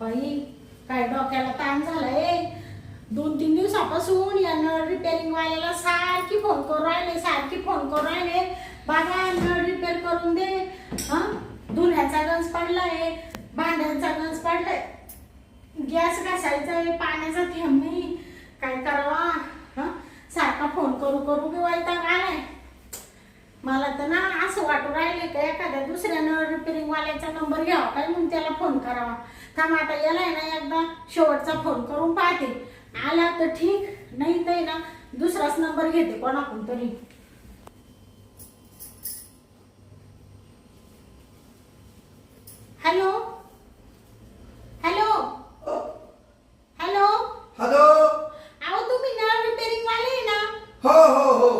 बाई काय डोक्याला ताण झालाय. 2-3 दिवसापासून या नळ रिपेअरिंग वाल्याला सारखी फोन करून राहिले. बाबा नळ रिपेअर करून दे. धुण्याचा गंज पडलाय, भांड्यांचा गंज पडलाय, गॅस घासायचा आहे, पाण्याचा थेंब नाही. काय करावा. सारखा फोन करू बी वैताग आलाय. मला तर ना असं वाटू राहिले का एखाद्या दुसऱ्या नळ रिपेअरिंग वाल्याचा नंबर घ्यावा काय म्हणून त्याला फोन करावा. थांब आता याला ना एकदा शेवटचा फोन करून पाहते. आला तर ठीक, नाही तर ना दुसराच नंबर घेते कोणाकडून तरी. Hello hello hello hello. अहो तुम्ही नळ रिपेअरिंग वाले आहे ना? हो.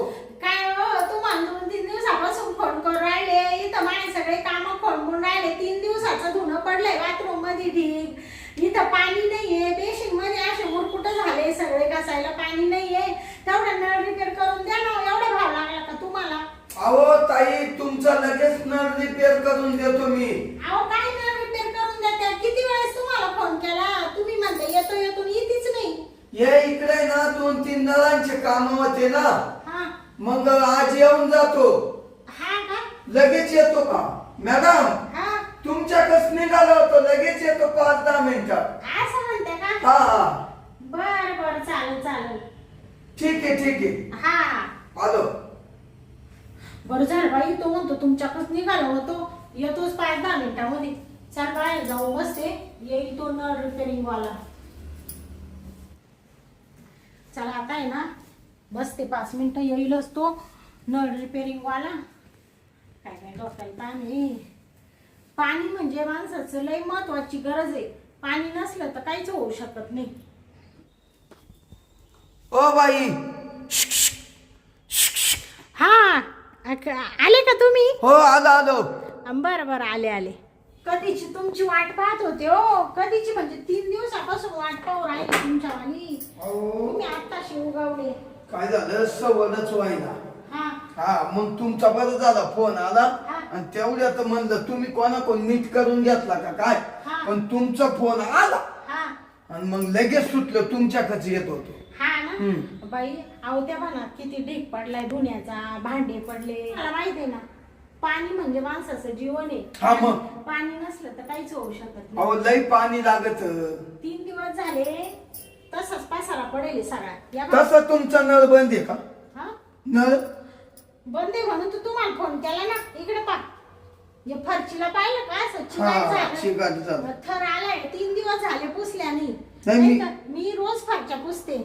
काय हो, तुम्हाला 2-3 दिवसापासून फोन करून राहिले. इथं माझे सगळे कामं खोळंबून राहिले. 3 दिवसाचं धुणं पडलंय बाथरूम मध्ये ढीग. इथं पाणी नाहीये, बेसिंग मध्ये असे मुरकुट झाले सगळे, घासायला पाणी नाहीये. तेवढा नळ रिपेअर करून द्या ना. एवढा भाव लागला का तुम्हाला? अहो ताई, तुमचा लगेच नळ रिपेअर करून देतो मी. अहो काय नळ रिपेअर करून देता? किती वेळेस तुम्हाला फोन केला, तुम्ही म्हणता येतो येतीच नाही. ये इकडे ना 2-3 नळांचे काम होते ना, हा मग आज येऊन जातो. हा का? लगेच येतो का मॅडम? हा तुमच्याकच निघालो होतो, लगेच येतो 5-10 मिनिटात. असं म्हणते का? हा बर चालेल. ठीक आहे. हा आलो. बरं झालं बाई, तो म्हणतो तुमच्याकडच निघालो होतो, येतोच 5-10 मिनिटामध्ये. चल बाहेर जाऊ बसते, येईल तो नळ रिपेअरिंग वाला. चला आता आहे ना, बसते 5 मिनिटं, येईलच तो नळ रिपेअरिंग वाला. काय डोक्याला ताण आहे. पाणी म्हणजे माणसाचं लय महत्वाची गरज आहे. पाणी नसलं तर काहीच होऊ शकत नाही. O by. हा आले का तुम्ही? हो आलो. बरं आले. कधीची तुमची वाट पाहत होते हो. कधीची म्हणजे 3 दिवसापासून वाट पाहू राहिली तुमच्यावाली. तुम्ही आत्ताशी उगवले. काय झालं, सवलच व्हायला. हा मग तुमचा बरं झाला फोन आला. हा. आणि तेवढ्यात म्हणलं तुम्ही कोण नीट करून घेतला का काय. हा. पण तुमचा फोन आला हा आणि मग लगेच सुटलं, तुमच्याकडे येत होतो. हा ना बाई. अहो त्या भानात किती ढीग पडलाय धुण्याचा, भांडे पडले. मला माहित आहे ना, पाणी म्हणजे माणसाचं जीवन आहे. हा मग. पाणी नसलं तर काहीच होऊ शकत अहो नाही. लय पाणी लागत. 3 दिवस झाले तसंच पसारा पडेल सगळा. या बघा. तसं तुमचा नळ बंद आहे का? हा नळ बंद आहे म्हणून तर तुम्हाला फोन केला ना. इकडे पा, हे फरचीला पाहिलं का असं चिकाट चिकाट झालं, झालं. थर आलाय. 3 दिवस झाले पुसल्या नाही. नाही, मी रोज फरच्या पुसते.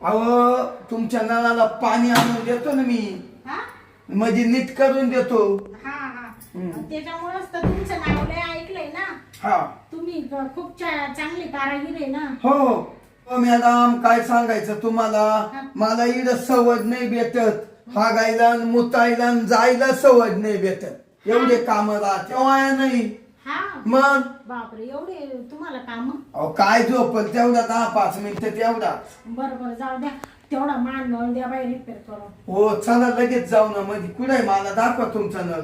अहो तुमच्या नळाला पाणी आणून देतो ना मी, हा म्हणजे नीट करून देतो. हा त्याच्यामुळेच तर तुमचं नाव लय ऐकलंय ना. हा तुम्ही खूप चांगले कारागीर आहे ना. हो मॅडम, काय सांगायचं तुम्हाला. हा. मला इकडं सवड नाही भेटत. हागायला मुतायला जायला सवड नाही भेटत. एवढे काम राहते तेव्हा नाही. हा मग बापरे, एवढे तुम्हाला काम. अहो काय झोपल तेवढा 10-5 मिनिटं तेवढा. बरं जाऊ द्या. तेवढा मान नळ द्या बाई रिपेअर करून. हो चला लगेच जाऊ ना. मध्ये कुठे मला दाखवा तुमचा नळ.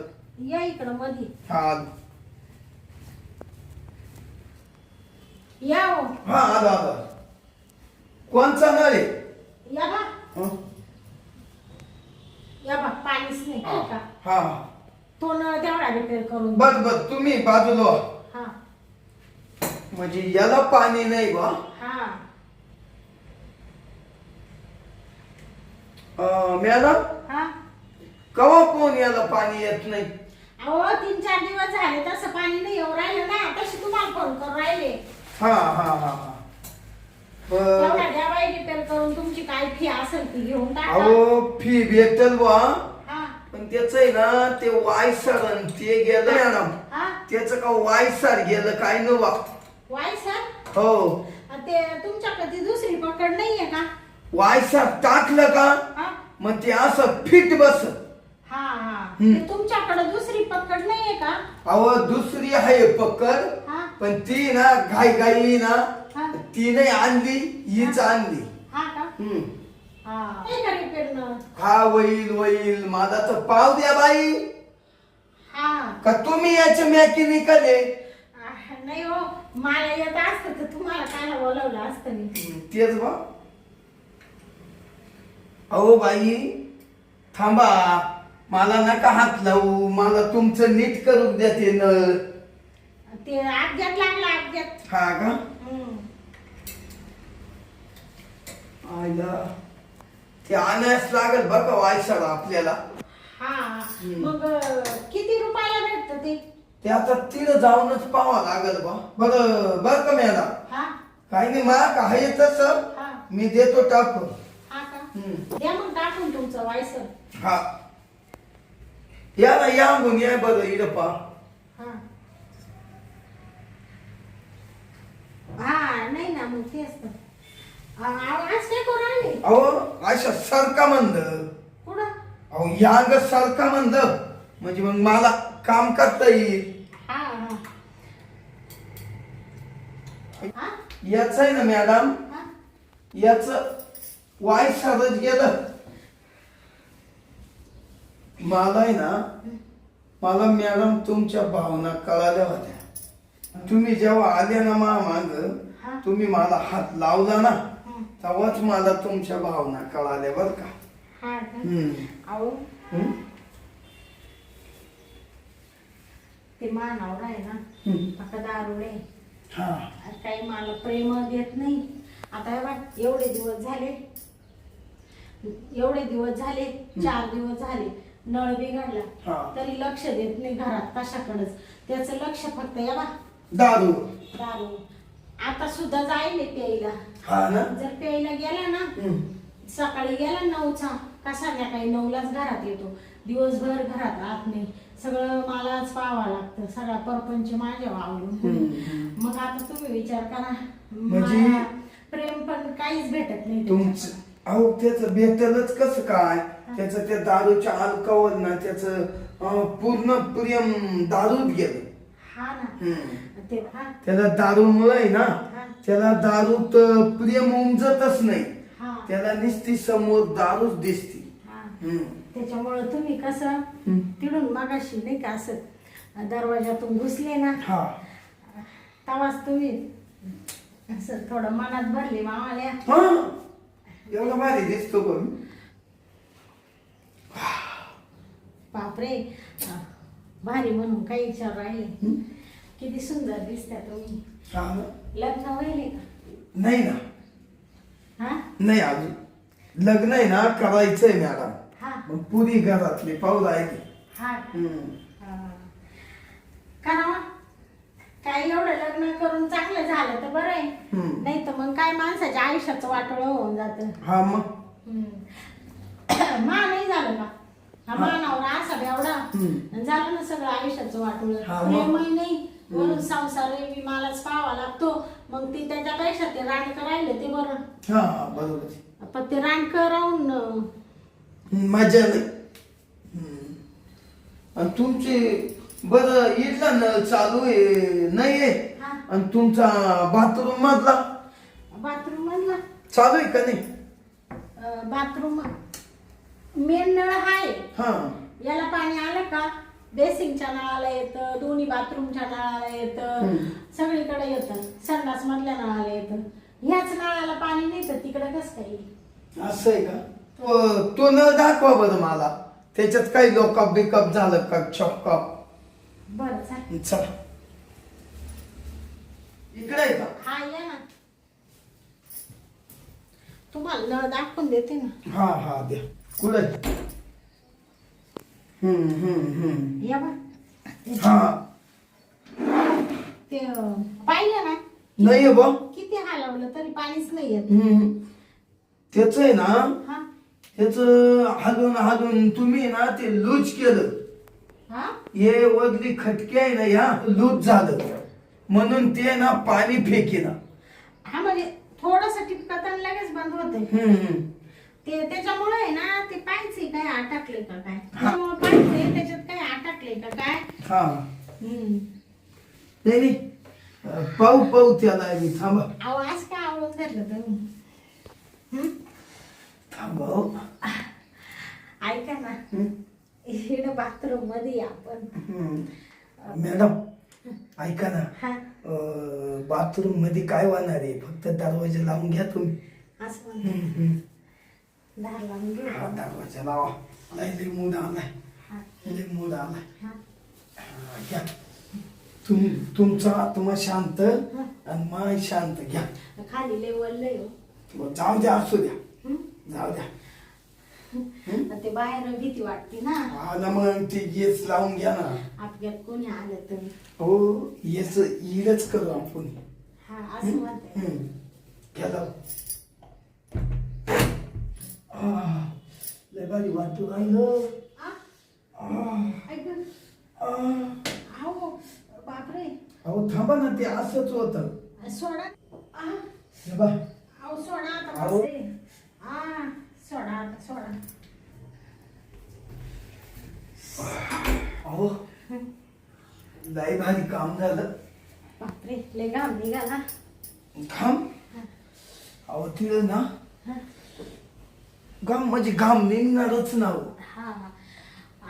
या इकडं मध्ये हा या हो. आलो. कोणचा नळ आहे? या बा. हं? या बा, पाणीच नाही का? हा तो नळ तेवढा रिपेअर करून. बर तुम्ही बाजूला व्हा. हा म्हणजे याला पाणी नाही बा. हा मॅडम हा कवा फोन याला पाणी येत नाही. अहो 3-4 दिवस झाले तसं पाणी नाही येऊ राहिलं ना. तशी तुम्हाला फोन करून राहिले. हा तेवढा द्या बाई रिपेअर करून. तुमची काय फी असेल ती घेऊन टाका. अहो फी भेटल बा, हा पण त्याच आहे ना ते वायसर आणि ते गेलं मॅडम. हा त्याच का वायसर गेलं काय न बा. वाय सर, हो ते तुमच्याकडे ती दुसरी पकड नाहीये का? वायसर टाकलं का हा मग ते असं फिट बस. हा ते तुमच्याकडे दुसरी पकड नाहीये का? अहो दुसरी आहे पकड, हा पण ती ना घाई ना हा ती नाही आणली, हीच आणली. हा का? हा नाही का रिपेअर न? हा होईल माझा तर पाव द्या बाई. हा का तुम्ही याचे मॅकॅनिकल आहे? नाही हो, मला येत असतं तर तुम्हाला काय बोलवलं असतं मी. तेच बा. अहो बाई थांबा, मला नका हात लावू, मला तुमचं नीट करून द्या ते नळ. ते अपघात लागला अपघात. हा का? हम्म. आयला ते आणायच लागेल बघा वायसाला आपल्याला. हा मग किती रुपयाला भेटत ते? ते आता तिथं जाऊनच पाहावं लागेल बा. बरं का मॅडम, हा काही नाही महाग आहे तसं, हा मी देतो टाकून. हा का? द्या मग टाकून तुमचं वायसर. हा या ना, या म्हणून या बरं इकडं पा. हा हा नाही ना मग ते असतं. आज काय करू राहिले? अहो अशा सारखा म्हणलं. कुठं? अहो यांग सारखा म्हणलं म्हणजे मग मला काम करता येईल. हा हा हा याच आहे ना मॅडम, हा याच वायसारच गेलं. मला आहे ना, मला मॅडम तुमच्या भावना कळाल्या होत्या. तुम्ही जेव्हा आल्या ना माग, हा. तुम्ही मला हात लावला ना, हं. तेव्हाच मला तुमच्या भावना कळाल्या बर का. हा का? हम्म. अहो हम्म? ते मानावर आहे ना, हम्म. आता दारुडे हा काही मला प्रेम देत नाही. आता हे बघ, एवढे दिवस झाले, 4 दिवस झाले नळ बिघडला हा. तरी लक्ष देत नाही घरात कशाकडेच. त्याचं लक्ष फक्त या बा दारू. दारू. आता सुद्धा जाईल प्यायला. हा ना. जर प्यायला गेला ना, हम्म. सकाळी गेला 9चा का संध्याकाळी 9लाच घरात येतो. दिवसभर घरात राहत नाही. सगळं मलाच पाहावं लागतं, सगळा परपंच माझ्यावर अवलंबून. मग आता तुम्ही विचार करा, म्हणजे मला प्रेम पण काहीच भेटत नाही तुमचं. अहो त्याचं भेटलच कसं काय, त्याचं त्या दारूच्या अल्कोहोल ना, त्याचं पूर्ण प्रेम दारूत गेलं. हा ना. हम्म. ते हा त्याला दारूमुळे आहे ना, हा. त्याला दारूत प्रेम उमजतच नाही. हा त्याला नुसती समोर दारूच दिसती. हा. हम्म. त्याच्यामुळं तुम्ही कसं हम्म. तिडून मागाशी नाही का असं दरवाजातून घुसले ना, हा तेव्हाच तुम्ही असं थोडं मनात भरले मामाल्या. हा एवढा भारी दिसतो पण. बापरे, भारी म्हणून काही विचार राहिले. किती सुंदर दिसता तुम्ही. हा ना. लग्न व्हायले का? नाही ना, हा नाही अजून लग्न आहे ना, करायचंय मॅडम. हा मग पुरी घरातली पाऊल आहे ती. हा हम्म. करावा. काय एवढं लग्न करून चांगलं झालं तर बरं आहे, हम्म. नाही तर मग काय माणसाच्या आयुष्याचं वाटोळं होऊन जातं. हा मग. मा नाही झालं का? हा मानावर असा एवढा हम्म. झालं ना सगळं आयुष्याचं वाटोळं. हा मग. प्रेमही नाही, वरून संसार बी मलाच पाहावा लागतो. मग ती त्याच्यापेक्षा ते रानकर राहिले ते बरं. हा बरोबर. पण ते रानकर राहून मजा नाही. आणि तुमची बरं इथला नळ चालू आहे नाहीये, हा. आणि तुमचा बाथरूम मधला बाथरूम मधला चालू आहे का नाही? बाथरूम मेन नळ आहे. हा याला पाणी आलं का बेसिंगच्या नळाला येतं, दोन्ही बाथरूमच्या नळाला येतं, सगळीकडे येतं. संडास मधल्या नळाला येतं. ह्याच नळाला पाणी नाही तर तिकडे कसं काही. असं आहे का? तो नळ दाखवा बरं मला, त्याच्यात काही लोकअप बिकअप झालं का? चॉकअप. बरं चालेल. चला इकडे आहे का? हा या ना, तुम्हाला नळ दाखवून देते ना. हा हा द्या. कुठे? या बा हा ते पाहिलं ना, नाही बा. किती हलवलं तरी पाणीच नाही येत. त्याच आहे ना, हा त्याच हलवून हलवून तुम्ही ना ते लूज केलं. हा हे वदली खटके आहे ना, ह्या लूज झालं म्हणून ते ना पाणी फेकेना. हा म्हणजे थोडस टिपकत आणि लगेच बंद होते. ते त्याच्यामुळे आहे ना, ते पाहिजे काय अटकले का काय, त्याच्यामुळे पाहिजे त्याच्यात काय अटकले का काय. हा नाही नाही, पाहू पाहू त्याला मी. थांबा आवाज काय आवडून धरलं तुम्ही. थांबा हो. ऐका ना, इकडे बाथरूम मध्ये आपण मॅडम ऐका ना हा बाथरूम मध्ये काय होणार आहे फक्त दरवाजा लावून घ्या तुम्ही. असं म्हणते. हम्म. दार लावून घेऊ हा, का? दरवाजा लावा. लय मूड आलाय. हा लय मूड आलाय. हा घ्या तुमचा आत्मा शांत आणि माय शांत घ्या. खाली लेवल लय हो. मग जाऊ द्या असू द्या हं? जाऊ द्या. ते बाहेर भीती वाटते ना. हा ना मग ते गेस लावून घ्या ना. आपल्यात कोणी आलं तर. हो येच येच करू आपण. हा असं म्हणते. घ्या लाव. लय भारी वाटू राहिलं. ऐक बापरे अहो थांबा ना ते असंच होतं. सोडा हे बा अहो सोडा आता अहो. बसते. हा सोडा आता सोडा. अहो लय भारी काम झालं. बापरे लय घाम निघाला. घाम अहो तिला ना हा घाम म्हणजे घाम निघणारच ना हो. हा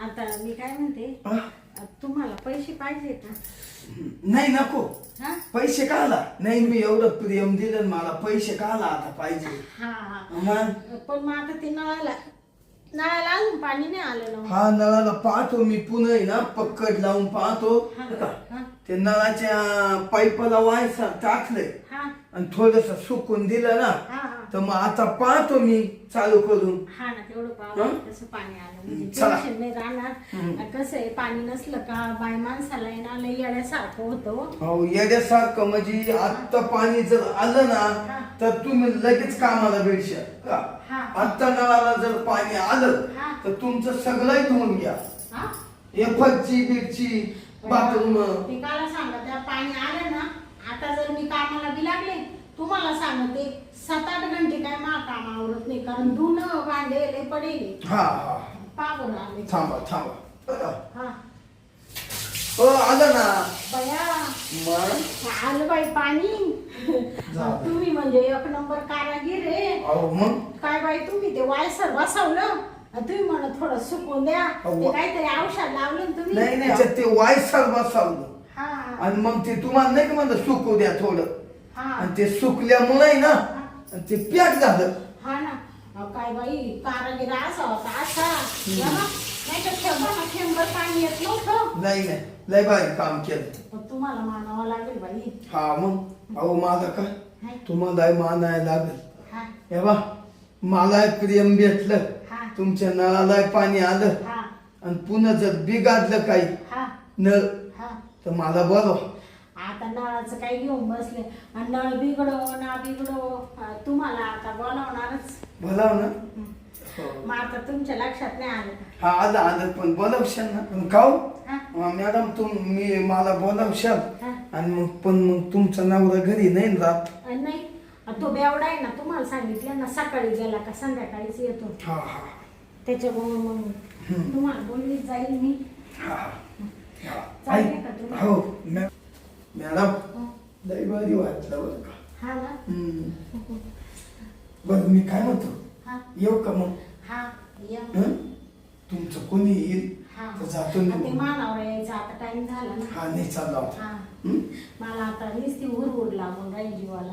आता मी काय म्हणते हा? तुम्हाला पैसे पाहिजे का? नाही नको. हा पैसे काला नाही मी एवढं प्रेम दिलं मला पैसे काला आता पाहिजे. हा मग पण मग आता ते नळाला अजून पाणी नाही आलं ना. हा नळाला पाहतो मी पुन्हा आहे ना पक्कड लावून पाहतो. हा, बरं का? हा. ते नळाच्या पाईपाला वायसा टाकलंय हा आणि थोडस सुकून दिलं ना हा हा तर मग आता पाहतो मी चालू करून. हा ना तेवढं हा? पाहू कसं पाणी आलं म्हणजे चला. टेन्शन नाही राहणार. कसं आहे पाणी नसलं का बाय माणसाला आहे ना लई येण्यासारखं होतं. हो येण्यासारखं म्हणजे आता पाणी जर आलं ना हा. तर तुम्ही लगेच कामाला भेटशाल का. हा. आता नळाला जर पाणी आलं हा. तर तुमचं सगळंही धुवून घ्या. हा एफची बिरची बाथरूम. ते काला सांगत त्या पाणी आलं ना आता जर मी कामाला बी लागले तुम्हाला सांगते 7-8 घंटे काय मा काम आवरत नाही कारण धुणं भांडे लय पडेल. हा हा पावर आले. थांबा थांबा बघा. हा हो आलं ना. बया मग आलं बाई पाणी. जाऊ दे. तुम्ही म्हणजे एक नंबर कारागीर रे. अहो मग काय बाई तुम्ही ते वायसर बसवलं आणि तुम्ही म्हणा थोडं सुकून द्या. अहो. ते काहीतरी औषध लावलं ना तुम्ही. नाही त्याच्यात ते वायसर बसवलं हा आणि मग ते तुम्हाला नाही का म्हणलं सुकू द्या थोडं हा आणि ते सुकल्यामुळे ना आणि ते पॅक झालं. हा ना काय बाई कारागीर असा होता असा. नाही तर थेंबर पाणी येत नव्हतं. नाही नाही लय भारी काम केलं. पण तुम्हाला मानावं लागेल बाई. हा मग अहो माझा काय हाय. तुम्हाला मानायला लागेल. हा हे बा मला प्रेम भेटलं हा तुमच्या नळाला पाणी आलं हा आणि पुन्हा जर बिघडलं काही हा नळ हा तर मला बोलवा. आता नळाचं काही घेऊन बसले आणि नळ बिघडो ना बिघडो तुम्हाला आता बोलावणारच. बोलाव ना. हो. मग आता तुमच्या लक्षात नाही आलं का? हा आलं आलं पण बोलावशाल ना पण काऊ हा मॅडम मी मला बोलावशाल हा आणि मग तुमचा नवरा घरी नाही ना राहत. आणि नाही तो बेवडा आहे ना तुम्हाला सांगितलं ना सकाळी गेला का संध्याकाळीच येतो. हा हा त्याच्यामुळे मग तुम्हाला बोललीच जाईल मी. हा हा चालेल का तुम्ही? हो मॅडम हो. लय भारी वाटलं बरं का. हा ना बरं मी काय म्हणतो हा येऊ का मग. हा या हं? तुमचं कोणी येईल हा तर जातो ते निघून. मानावर यायचा आता टाइम झाला ना. हा नाही चाललो आता. हा हं? मला आता नुसती उर लागून राहील जीवाला.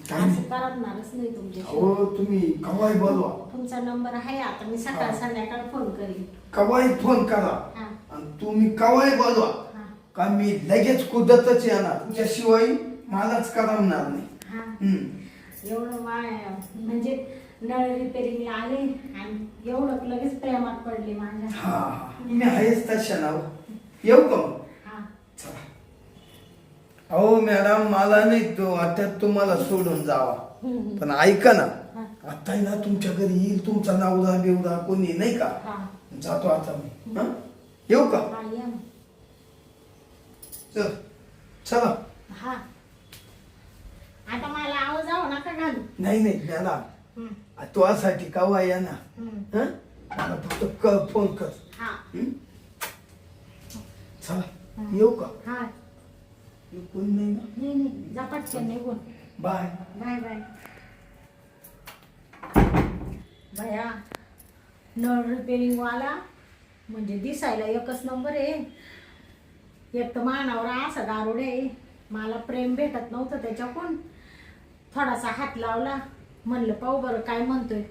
काय असं करणारच नाही तुमच्याशी. हो तुम्ही कवाय बोलवा तुमचा नंबर आहे आता मी सकाळ हा. संध्याकाळ फोन करीन. कवाय फोन करा हा आणि तुम्ही कवाय बोलवा हा का मी लगेच कुदतच येणार तुमच्याशिवाय मलाच करमणार नाही. हा हं. एवढं म्हणजे नळ रिपेरिंगला आले आणि एवढं लगेच प्रेमात पडले माझ्या. हा हा. मी आहेच तशा नाव येऊ का मग. हा चला. अहो मॅडम मला नाही तो वाटत तुम्हाला सोडून जावा हम्म. पण ऐका ना हा. आता ना तुमच्या घरी येईल तुमचा नवरा बिवरा कोणी नाही का हा जातो आता मी. हं? येऊ का हा या मग. चल चला. हा आता मला आवाज जाऊ नका घालू. नाही नाही मॅडम हम्म. तुझ्यासाठी कवा या ना. हम्म. हं? मला फक्त फोन कर. हा हं? चला येऊ का. हा कोण नाही ना. नाही नाही जा पटकन निघून. बाय. Bye bye. भया नळ रिपेरिंग वाला म्हणजे दिसायला एकच नंबर आहे एक तर मानावर असा दारुडे आहे, मला प्रेम भेटत नव्हतं त्याच्याकडून. थोडासा हात लावला, म्हणलं पाहू बरं काय म्हणतोय.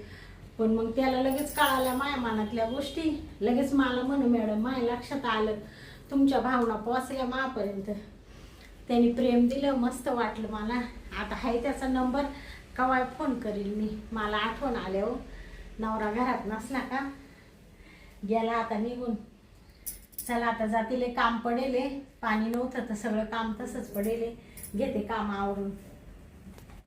पण मग त्याला लगेच कळाल्या माया मनातल्या गोष्टी. लगेच मला म्हणू मॅडम माझ्या लक्षात आलं, तुमच्या भावना पोचल्या मापर्यंत. त्यांनी प्रेम दिलं, मस्त वाटलं मला. आता हाय त्याचा नंबर, केव्हा फोन करील मी. मला आठवण आले हो, नवरा घरात नसला का गेला आता निघून. चला आता जातीले, काम पडेले, पाणी नव्हतं तर सगळं काम तसंच पडेले. घेते काम आवरून.